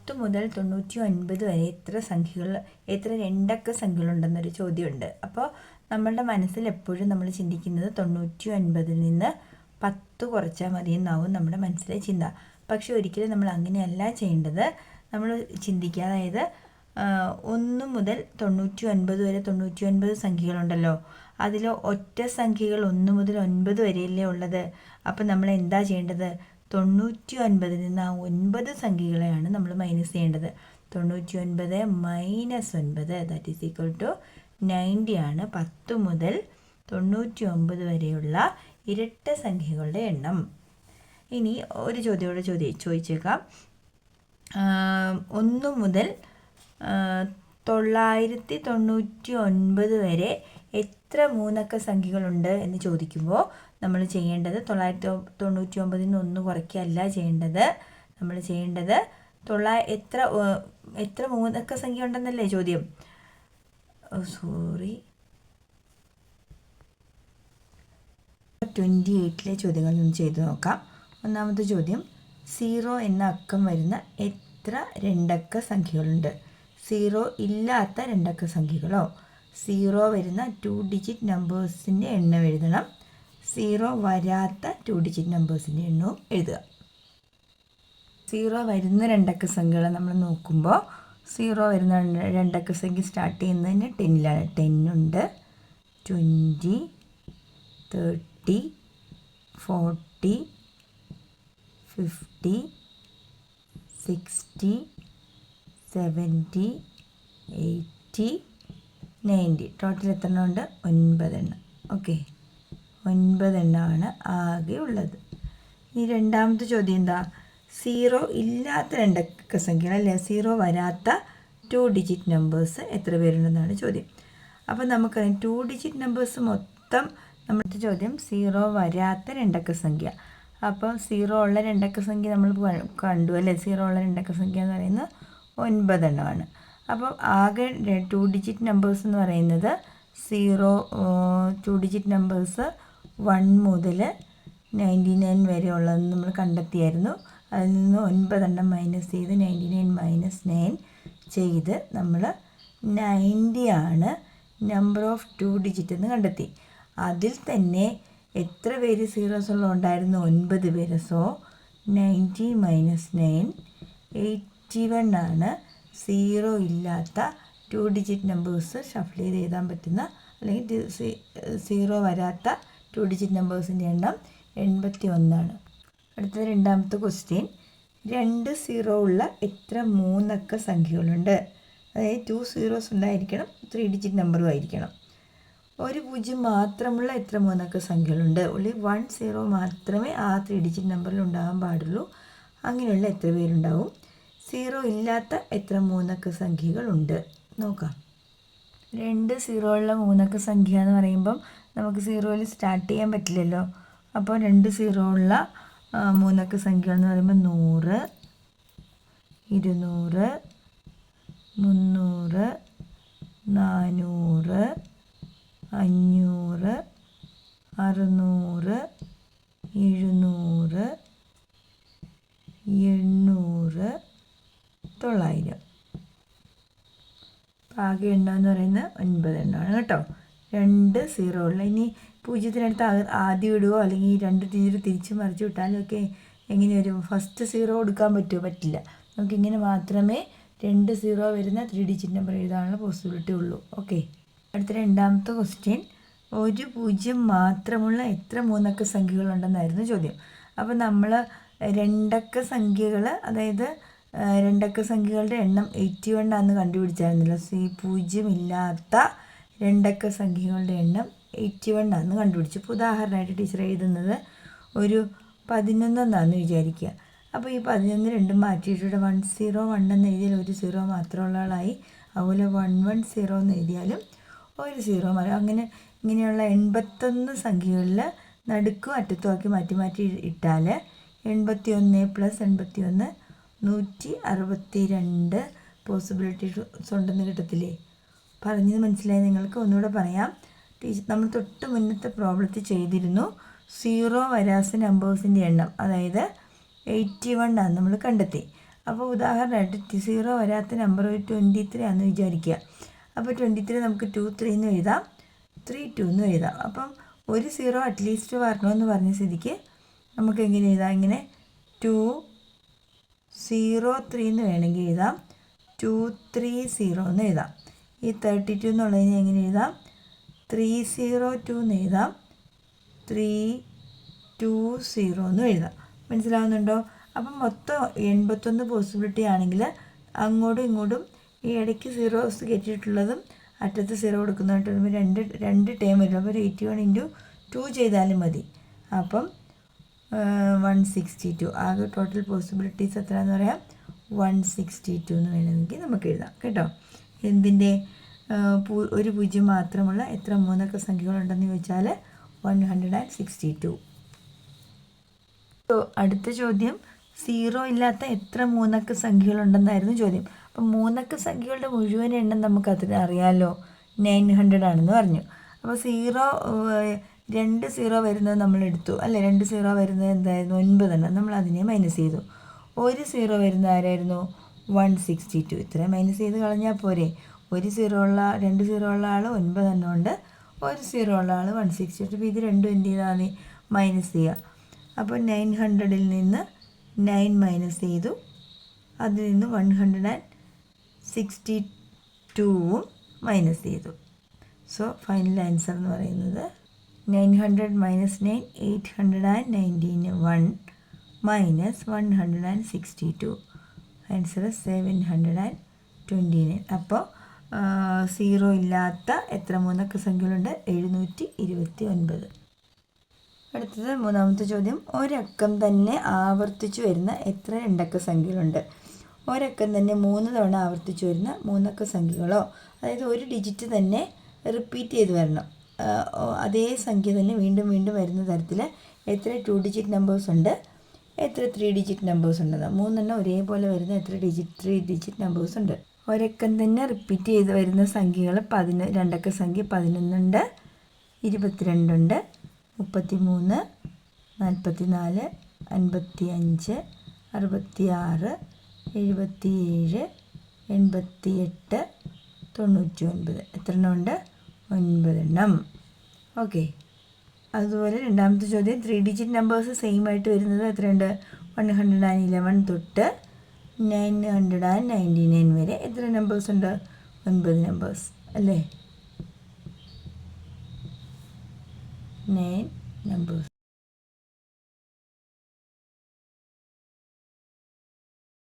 10 മുതൽ 99 വരെ എത്ര രണ്ടക്ക സംഖ്യകളുണ്ടെന്നൊരു ചോദ്യമുണ്ട്. അപ്പോൾ നമ്മളുടെ മനസ്സിൽ എപ്പോഴും നമ്മൾ ചിന്തിക്കുന്നത് 99-ൽ നിന്ന് 10 കുറച്ചാൽ മതി എന്നാവും നമ്മുടെ മനസ്സിലെ ചിന്ത. പക്ഷെ ഒരിക്കലും നമ്മൾ അങ്ങനെയല്ല ചെയ്യേണ്ടത്. നമ്മൾ ചിന്തിക്കുക, അതായത് 1 മുതൽ 99 വരെ 99 സംഖ്യകളുണ്ടല്ലോ, അതിൽ ഒറ്റ സംഖ്യകൾ 1 മുതൽ 9 വരെയല്ലേ ഉള്ളത്. അപ്പം നമ്മൾ എന്താ ചെയ്യേണ്ടത്? 99-ൽ നിന്ന് ആ 9 സംഖ്യകളെയാണ് നമ്മൾ മൈനസ് ചെയ്യേണ്ടത്. 99 minus 9 that is equal to 90 ആണ് 10 മുതൽ 99 വരെയുള്ള ഇരട്ട സംഖ്യകളുടെ എണ്ണം. ഇനി ഒരു ചോദ്യമോടെ ചോദിച്ചേക്കാം. 1 മുതൽ 999 വരെ എത്ര മൂന്നക്ക സംഖ്യകളുണ്ട് എന്ന് ചോദിക്കുമ്പോൾ നമ്മൾ ചെയ്യേണ്ടത് 999-ൽ നിന്ന് 1 കുറയ്ക്കുകയല്ല ചെയ്യേണ്ടത്. നമ്മൾ ചെയ്യേണ്ടത് എത്ര മൂന്നക്ക സംഖ്യ ഉണ്ടെന്നല്ലേ ചോദ്യം. 28-ലെ ചോദ്യങ്ങൾ ഒന്ന് ചെയ്തു നോക്കാം. ഒന്നാമത്തെ ചോദ്യം, 0 എന്ന അക്കം വരുന്ന എത്ര രണ്ടക്ക സംഖ്യകളുണ്ട്? 0 ഇല്ലാത്ത രണ്ടക്ക സംഖ്യകളോ? 0 വരുന്ന 2 ഡിജിറ്റ് നമ്പേഴ്സിൻ്റെ എണ്ണം എഴുതണം. 0 വരാത്ത 2 ഡിജിറ്റ് നമ്പേഴ്സിൻ്റെ എണ്ണവും എഴുതുക. 0 വരുന്ന രണ്ടക്ക സംഖ്യകൾ നമ്മൾ നോക്കുമ്പോൾ 0 വരുന്ന രണ്ടക്ക സംഖ്യ സ്റ്റാർട്ട് ചെയ്യുന്നതിന് 10-ലാണ്. 10 ഉണ്ട്, 20, 30, 40, 50, 60, 70, 80, 90. ടോട്ടൽ എത്ര എണ്ണം ഉണ്ട്? 9 എണ്ണം. ഓക്കെ, 9 എണ്ണമാണ് ആകെ ഉള്ളത്. ഇനി രണ്ടാമത്തെ ചോദ്യം എന്താ? 0 ഇല്ലാത്ത രണ്ടക്ക സംഖ്യകൾ അല്ലേ, 0 വരാത്ത 2 ഡിജിറ്റ് നമ്പേഴ്സ് എത്ര പേരുണ്ടെന്നാണ് ചോദ്യം. അപ്പോൾ നമുക്കറിയാം 2 ഡിജിറ്റ് നമ്പേഴ്സ് മൊത്തം. നമ്മുടെ ചോദ്യം 0 വരാത്ത രണ്ടക്ക സംഖ്യ. അപ്പം 0 ഉള്ള രണ്ടക്ക സംഖ്യ നമ്മൾ കണ്ടു അല്ലേ. 0 ഉള്ള രണ്ടക്ക സംഖ്യ എന്ന് പറയുന്നത് 9 എണ്ണമാണ്. അപ്പോൾ ആകെ 2 ഡിജിറ്റ് നമ്പേഴ്സ് എന്ന് പറയുന്നത് 2 ഡിജിറ്റ് നമ്പേഴ്സ് 1 മുതൽ 99 വരെ ഉള്ളതെന്ന് നമ്മൾ കണ്ടെത്തിയായിരുന്നു. അതിൽ നിന്ന് 9 എണ്ണം മൈനസ് ചെയ്ത് 99 മൈനസ് 9 ചെയ്ത് നമ്മൾ 90 ആണ് നമ്പർ ഓഫ് 2 ഡിജിറ്റ് എന്ന് കണ്ടെത്തി. അതിൽ തന്നെ എത്ര പേര് സീറോസ് ഉണ്ടായിരുന്നു? 9 പേര്. സോ 90 മൈനസ് 9 81 ആണ് 0 ഇല്ലാത്ത 2 ഡിജിറ്റ് നമ്പേഴ്സ് ഷഫിൾ ചെയ്ത് എഴുതാൻ പറ്റുന്ന, അല്ലെങ്കിൽ 0 വരാത്ത 2 ഡിജിറ്റ് നമ്പേഴ്സിൻ്റെ എണ്ണം 81 ആണ്. അടുത്തത് രണ്ടാമത്തെ ക്വസ്റ്റ്യൻ, 2 0 ഉള്ള എത്ര മൂന്നക്ക സംഖ്യകളുണ്ട്? അതായത് 2 zeros ഉണ്ടായിരിക്കണം, 3 ഡിജിറ്റ് നമ്പറും ആയിരിക്കണം. 1 0 മാത്രമുള്ള എത്ര മൂന്നക്ക സംഖ്യകളുണ്ട്? ഉള്ളി 1 0 മാത്രമേ ആ 3 ഡിജിറ്റ് നമ്പറിൽ ഉണ്ടാകാൻ പാടുള്ളൂ. അങ്ങനെയുള്ള എത്ര പേരുണ്ടാവും? 0 ഇല്ലാത്ത എത്ര മൂന്നക്ക സംഖ്യകളുണ്ട് നോക്കാം. 2 0 ഉള്ള മൂന്നക്ക സംഖ്യ എന്ന് പറയുമ്പം നമുക്ക് 0-ൽ സ്റ്റാർട്ട് ചെയ്യാൻ പറ്റില്ലല്ലോ. അപ്പോൾ 2 0 ഉള്ള മൂന്നക്ക സംഖ്യ എന്ന് പറയുമ്പോൾ 100, 200, 300, 400, 500, 600, 700, 800, 900. ആകെ എണ്ണം എന്ന് പറയുന്നത് 9 എണ്ണമാണ് കേട്ടോ. 2 0 ഉള്ള. ഇനി 0-നടുത്ത് ആദ്യം ഇടുകയോ അല്ലെങ്കിൽ 2 ഡിജിറ്റ് തിരിച്ച് മറിച്ച് വിട്ടാലും ഒക്കെ എങ്ങനെ വരും? ഫസ്റ്റ് 0 കൊടുക്കാൻ പറ്റുമോ? പറ്റില്ല. നമുക്കിങ്ങനെ മാത്രമേ 2 0 വരുന്ന 3 ഡിജിറ്റ് നമ്പർ എഴുതാനുള്ള പോസിബിലിറ്റി ഉള്ളൂ. ഓക്കെ, അടുത്ത രണ്ടാമത്തെ ക്വസ്റ്റ്യൻ, 1 0 മാത്രമുള്ള എത്ര മൂന്നക്ക സംഖ്യകളുണ്ടെന്നായിരുന്നു ചോദ്യം. അപ്പോൾ നമ്മൾ രണ്ടക്ക സംഖ്യകൾ, അതായത് രണ്ടക്ക സംഖ്യകളുടെ എണ്ണം 81 ആണെന്ന് കണ്ടുപിടിച്ചായിരുന്നല്ലോ. 0 ഇല്ലാത്ത രണ്ടക്ക സംഖ്യകളുടെ എണ്ണം 81 ആണെന്ന് കണ്ടുപിടിച്ചു. ഇപ്പോൾ ഉദാഹരണമായിട്ട് ടീച്ചർ എഴുതുന്നത് ഒരു 11 എന്നാണെന്ന് വിചാരിക്കുക. അപ്പോൾ ഈ 11 രണ്ടും മാറ്റിയിട്ട് 101 എന്ന് എഴുതിയാൽ 1 0 മാത്രമുള്ള ആളായി. അതുപോലെ 110 എന്ന് എഴുതിയാലും 1 0 അങ്ങനെ ഇങ്ങനെയുള്ള 81 സംഖ്യകളിൽ നടുക്കും അറ്റത്തുമാക്കി മാറ്റി ഇട്ടാൽ 81 + 81 162 പോസിബിലിറ്റീസ് ഉണ്ടെന്ന് കിട്ടത്തില്ലേ? പറഞ്ഞത് മനസ്സിലായി നിങ്ങൾക്ക്? ഒന്നുകൂടെ പറയാം. നമ്മൾ തൊട്ട് മുന്നത്തെ പ്രോബ്ലത്തിൽ ചെയ്തിരുന്നു. 0 വരാത്ത നമ്പേഴ്സിൻ്റെ എണ്ണം, അതായത് 81 ആണ് നമ്മൾ കണ്ടെത്തി. അപ്പോൾ ഉദാഹരണമായിട്ട് 0 വരാത്ത നമ്പർ ഒരു 23 ആണെന്ന് വിചാരിക്കുക. അപ്പോൾ 23 നമുക്ക് 23 എന്ന് എഴുതാം, 32 എന്ന് എഴുതാം. അപ്പം ഒരു 0 അറ്റ്ലീസ്റ്റ് വരണമെന്ന് പറഞ്ഞ സ്ഥിതിക്ക് നമുക്ക് എങ്ങനെ എഴുതാം? ഇങ്ങനെ 203 എന്ന് വേണമെങ്കിൽ എഴുതാം, 230 എന്ന് എഴുതാം. ഈ 32 എന്നുള്ളതിനെ എങ്ങനെ എഴുതാം? 302 എന്ന് എഴുതാം, 320 എന്ന് എഴുതാം. മനസ്സിലാവുന്നുണ്ടോ? അപ്പം മൊത്തം 81 പോസിബിലിറ്റി ആണെങ്കിൽ അങ്ങോട്ടും ഇങ്ങോട്ടും ഈ ഇടയ്ക്ക് സീറോസ് കയറ്റിയിട്ടുള്ളതും അറ്റത്ത് 0 കൊടുക്കുന്നതായിട്ട് വരുമ്പോൾ രണ്ട് ടേം വരും. അപ്പോൾ 81 × 2 ചെയ്താലും മതി. അപ്പം 162 ആകെ ടോട്ടൽ പോസിബിലിറ്റീസ് എത്രയാണെന്ന് പറയാം? 162 എന്ന് വേണമെങ്കിൽ നമുക്ക് എഴുതാം കേട്ടോ. എന്തിൻ്റെ ഒരു 0 മാത്രമുള്ള എത്ര മൂന്നക്ക സംഖ്യകളുണ്ടെന്ന് ചോദിച്ചാൽ 162. അടുത്ത ചോദ്യം 0 ഇല്ലാത്ത എത്ര മൂന്നക്ക സംഖ്യകളുണ്ടെന്നായിരുന്നു ചോദ്യം. അപ്പം മൂന്നക്ക സംഖ്യകളുടെ മുഴുവൻ എണ്ണം നമുക്ക് അറിയാമല്ലോ, 900 ആണെന്ന് പറഞ്ഞു. അപ്പോൾ 2 0 വരുന്നത് നമ്മൾ എടുത്തു അല്ലേ? 2 0 വരുന്നത് എന്തായിരുന്നു? 9 നമ്മൾ അതിനെ മൈനസ് ചെയ്തു. ഒരു 0 വരുന്നത് ആരായിരുന്നു? 162. ഇത്രയും മൈനസ് ചെയ്ത് കളഞ്ഞാൽ പോരെ? ഒരു 0 ഉള്ള 2 0 ഉള്ള ആൾ 9 ഉണ്ട്, ഒരു 0 ഉള്ള ആൾ 162. അപ്പോൾ ഇത് രണ്ടും എന്ത് ചെയ്താൽ മതി? മൈനസ് ചെയ്യുക. അപ്പോൾ 900ൽ നിന്ന് 9 മൈനസ് ചെയ്തു, അതിൽ നിന്ന് 162 മൈനസ് ചെയ്തു. സോ ഫൈനൽ ആൻസർ എന്ന് പറയുന്നത് 900 മൈനസ് 9 819 1 മൈനസ് 162. ആൻസർ 729. അപ്പോൾ 0 ഇല്ലാത്ത എത്ര മൂന്നക്ക സംഖ്യകളുണ്ട്? 729. അടുത്തത് മൂന്നാമത്തെ ചോദ്യം, ഒരക്കം തന്നെ ആവർത്തിച്ചു വരുന്ന എത്ര രണ്ടക്ക സംഖ്യകളുണ്ട്? ഒരക്കം തന്നെ 3 തവണ ആവർത്തിച്ചു വരുന്ന മൂന്നക്ക സംഖ്യകളോ, അതായത് ഒരു ഡിജിറ്റ് തന്നെ റിപ്പീറ്റ് ചെയ്ത് വരണം, അതേ സംഖ്യ തന്നെ വീണ്ടും വീണ്ടും വരുന്ന തരത്തിൽ എത്ര 2 ഡിജിറ്റ് നമ്പേഴ്സ് ഉണ്ട്, എത്ര 3 ഡിജിറ്റ് നമ്പേഴ്സ് ഉണ്ടെന്ന്. 3 ഒരേപോലെ വരുന്ന എത്ര 3 ഡിജിറ്റ് നമ്പേഴ്സ് ഉണ്ട്? ഒരക്കം തന്നെ റിപ്പീറ്റ് ചെയ്ത് വരുന്ന സംഖ്യകൾ രണ്ടക്ക സംഖ്യ 11 ഉണ്ട്, 22 ഉണ്ട്, 33, 44, 55, 66, 77, 88, 99. എത്ര എണ്ണം ഉണ്ട്? 9 എണ്ണം. ഓക്കെ. അതുപോലെ രണ്ടാമത്തെ ചോദ്യം, 3 ഡിജിറ്റ് നമ്പേഴ്സ് സെയിം ആയിട്ട് വരുന്നത് എത്രയുണ്ട്? 111 തൊട്ട് 999 വരെ എത്ര നമ്പേഴ്സ് ഉണ്ട്? 9 നമ്പേഴ്സ് അല്ലേ? 9 നമ്പേഴ്സ്.